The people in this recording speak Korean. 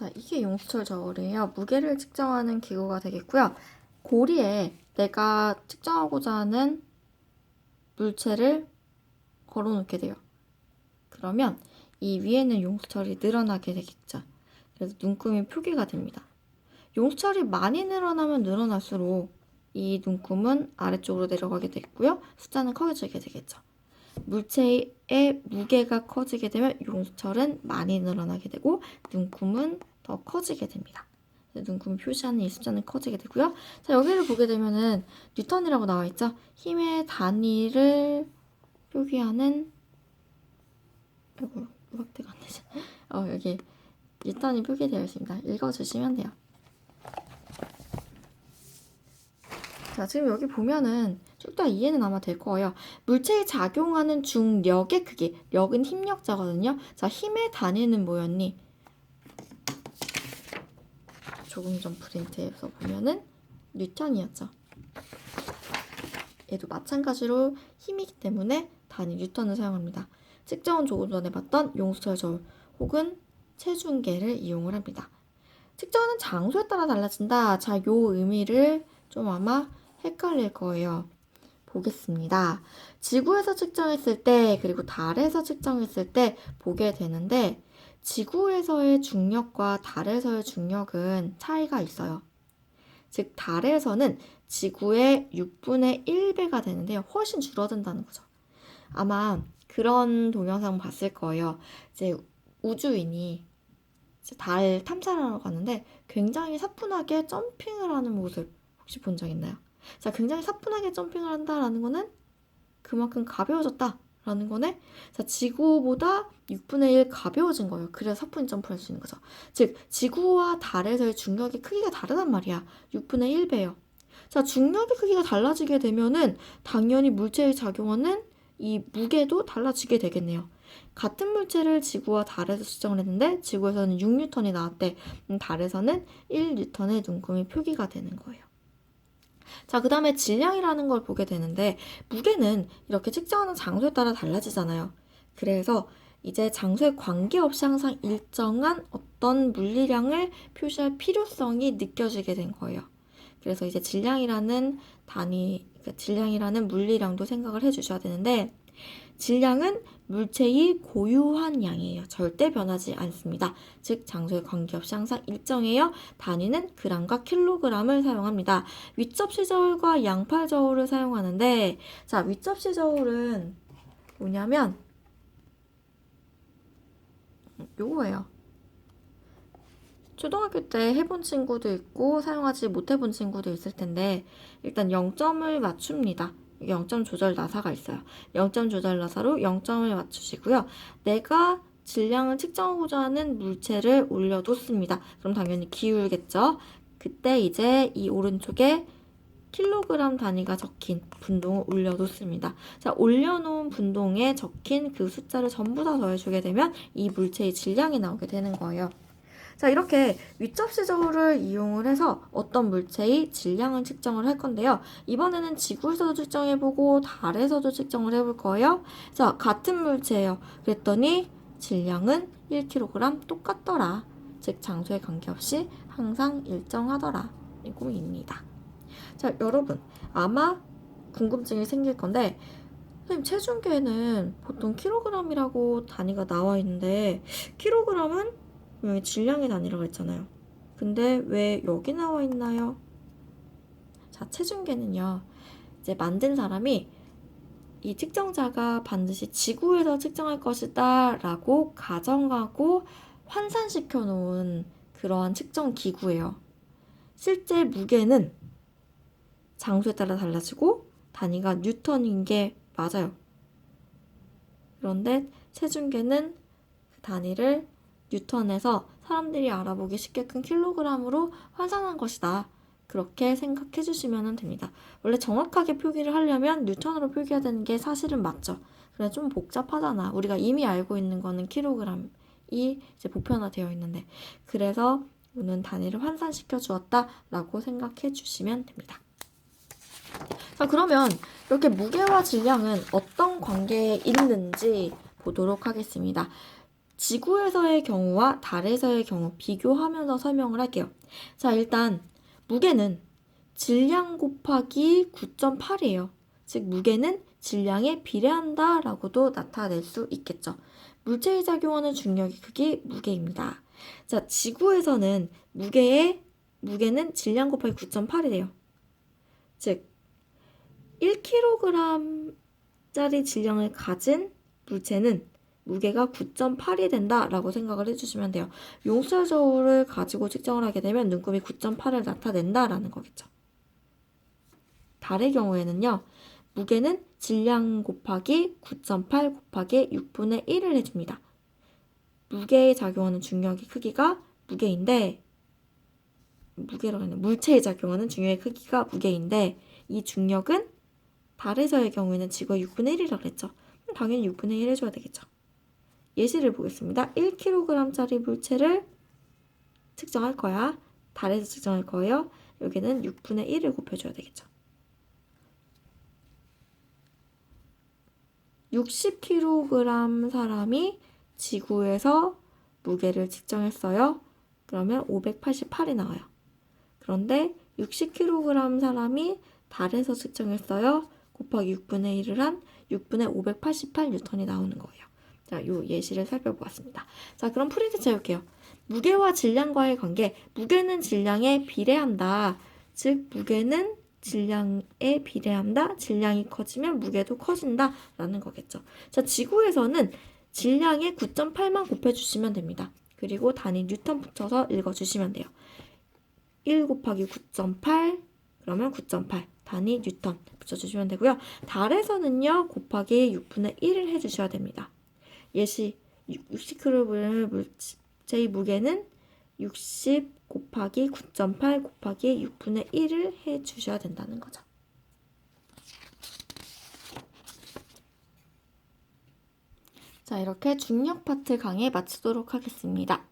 자, 이게 용수철 저울이에요. 무게를 측정하는 기구가 되겠고요. 고리에 내가 측정하고자 하는 물체를 걸어놓게 돼요. 그러면 이 위에는 용수철이 늘어나게 되겠죠. 그래서 눈금이 표기가 됩니다. 용수철이 많이 늘어나면 늘어날수록 이 눈금은 아래쪽으로 내려가게 되고요. 숫자는 커져지게 되겠죠. 물체의 무게가 커지게 되면 용수철은 많이 늘어나게 되고 눈금은 더 커지게 됩니다. 눈금 표시하는 이 숫자는 커지게 되고요. 자, 여기를 보게 되면은 뉴턴이라고 나와 있죠. 힘의 단위를 표기하는 우박대가 안 되죠. 여기 뉴턴이 표기되어 있습니다. 읽어주시면 돼요. 자, 지금 여기 보면은 쭉 다 이해는 아마 될 거예요. 물체에 작용하는 중력의 크기, 력은 힘력자거든요. 자, 힘의 단위는 뭐였니? 조금 전 프린트에서 보면은 뉴턴이었죠. 얘도 마찬가지로 힘이기 때문에 단위 뉴턴을 사용합니다. 측정은 조금 전에 봤던 용수철 저울 혹은 체중계를 이용을 합니다. 측정하는 장소에 따라 달라진다. 자, 요 의미를 좀 아마 헷갈릴 거예요. 보겠습니다. 지구에서 측정했을 때 그리고 달에서 측정했을 때 보게 되는데 지구에서의 중력과 달에서의 중력은 차이가 있어요. 즉 달에서는 지구의 6분의 1배가 되는데요. 훨씬 줄어든다는 거죠. 아마 그런 동영상 봤을 거예요. 이제 우주인이 이제 달 탐사를 하러 가는데 굉장히 사뿐하게 점핑을 하는 모습 혹시 본 적 있나요? 자, 굉장히 사뿐하게 점핑을 한다라는 거는 그만큼 가벼워졌다라는 거네. 자, 지구보다 6분의 1 가벼워진 거예요. 그래서 사뿐히 점프할 수 있는 거죠. 즉, 지구와 달에서의 중력의 크기가 다르단 말이야. 6분의 1배예요. 자, 중력의 크기가 달라지게 되면은 당연히 물체에 작용하는 이 무게도 달라지게 되겠네요. 같은 물체를 지구와 달에서 측정을 했는데 지구에서는 6뉴턴이 나왔대. 달에서는 1뉴턴의 눈금이 표기가 되는 거예요. 자, 그 다음에 질량이라는 걸 보게 되는데 무게는 이렇게 측정하는 장소에 따라 달라지잖아요. 그래서 이제 장소에 관계없이 항상 일정한 어떤 물리량을 표시할 필요성이 느껴지게 된 거예요. 그래서 이제 질량이라는 단위, 그러니까 질량이라는 물리량도 생각을 해주셔야 되는데 질량은 물체의 고유한 양이에요. 절대 변하지 않습니다. 즉 장소에 관계없이 항상 일정해요. 단위는 그램과 킬로그램을 사용합니다. 윗접시 저울과 양팔 저울을 사용하는데 자, 윗접시 저울은 뭐냐면 요거예요. 초등학교 때 해본 친구도 있고 사용하지 못해본 친구도 있을 텐데 일단 0점을 맞춥니다. 0점 조절 나사가 있어요. 0점 조절 나사로 0점을 맞추시고요. 내가 질량을 측정하고자 하는 물체를 올려놓습니다. 그럼 당연히 기울겠죠. 그때 이제 이 오른쪽에 킬로그램 단위가 적힌 분동을 올려놓습니다. 자, 올려놓은 분동에 적힌 그 숫자를 전부 다 더해주게 되면 이 물체의 질량이 나오게 되는 거예요. 자, 이렇게 윗접시 저울을 이용을 해서 어떤 물체의 질량을 측정을 할 건데요. 이번에는 지구에서도 측정해보고 달에서도 측정을 해볼 거예요. 자, 같은 물체예요. 그랬더니 질량은 1kg 똑같더라. 즉 장소에 관계없이 항상 일정하더라. 이거입니다. 자, 여러분 아마 궁금증이 생길 건데 선생님 체중계는 보통 킬로그램이라고 단위가 나와 있는데 킬로그램은 분명히 질량의 단위라고 했잖아요. 근데 왜 여기 나와 있나요? 자, 체중계는요. 이제 만든 사람이 이 측정자가 반드시 지구에서 측정할 것이다 라고 가정하고 환산시켜 놓은 그러한 측정 기구예요. 실제 무게는 장소에 따라 달라지고 단위가 뉴턴인 게 맞아요. 그런데 체중계는 그 단위를 뉴턴에서 사람들이 알아보기 쉽게끔 킬로그램으로 환산한 것이다. 그렇게 생각해 주시면 됩니다. 원래 정확하게 표기를 하려면 뉴턴으로 표기해야 되는 게 사실은 맞죠. 그래 좀 복잡하잖아. 우리가 이미 알고 있는 거는 킬로그램이 이제 보편화되어 있는데 그래서 오는 단위를 환산시켜 주었다라고 생각해 주시면 됩니다. 자, 그러면 이렇게 무게와 질량은 어떤 관계에 있는지 보도록 하겠습니다. 지구에서의 경우와 달에서의 경우 비교하면서 설명을 할게요. 자, 일단 무게는 질량 곱하기 9.8이에요. 즉 무게는 질량에 비례한다 라고도 나타낼 수 있겠죠. 물체에 작용하는 중력의 크기 무게입니다. 자, 지구에서는 무게는 질량 곱하기 9.8이래요. 즉 1kg짜리 질량을 가진 물체는 무게가 9.8이 된다라고 생각을 해주시면 돼요. 용수철 저울을 가지고 측정을 하게 되면 눈금이 9.8을 나타낸다라는 거겠죠. 달의 경우에는요. 무게는 질량 곱하기 9.8 곱하기 6분의 1을 해줍니다. 무게에 작용하는 중력의 크기가 물체에 작용하는 중력의 크기가 무게인데 이 중력은 달에서의 경우에는 지구의 6분의 1이라고 그랬죠. 당연히 6분의 1 해줘야 되겠죠. 예시를 보겠습니다. 1kg짜리 물체를 측정할 거야. 달에서 측정할 거예요. 여기는 6분의 1을 곱해줘야 되겠죠. 60kg 사람이 지구에서 무게를 측정했어요. 그러면 588이 나와요. 그런데 60kg 사람이 달에서 측정했어요. 곱하기 6분의 1을 한 6분의 588N이 나오는 거예요. 자, 요 예시를 살펴보았습니다. 자, 그럼 프린트 채울게요. 무게와 질량과의 관계. 무게는 질량에 비례한다. 즉, 무게는 질량에 비례한다. 질량이 커지면 무게도 커진다. 라는 거겠죠. 자, 지구에서는 질량에 9.8만 곱해주시면 됩니다. 그리고 단위 뉴턴 붙여서 읽어주시면 돼요. 1 곱하기 9.8 그러면 9.8 단위 뉴턴 붙여주시면 되고요. 달에서는요 곱하기 6분의 1을 해주셔야 됩니다. 예시 60kg 물체의 무게는 60 곱하기 9.8 곱하기 6분의 1을 해주셔야 된다는 거죠. 자, 이렇게 중력 파트 강의 마치도록 하겠습니다.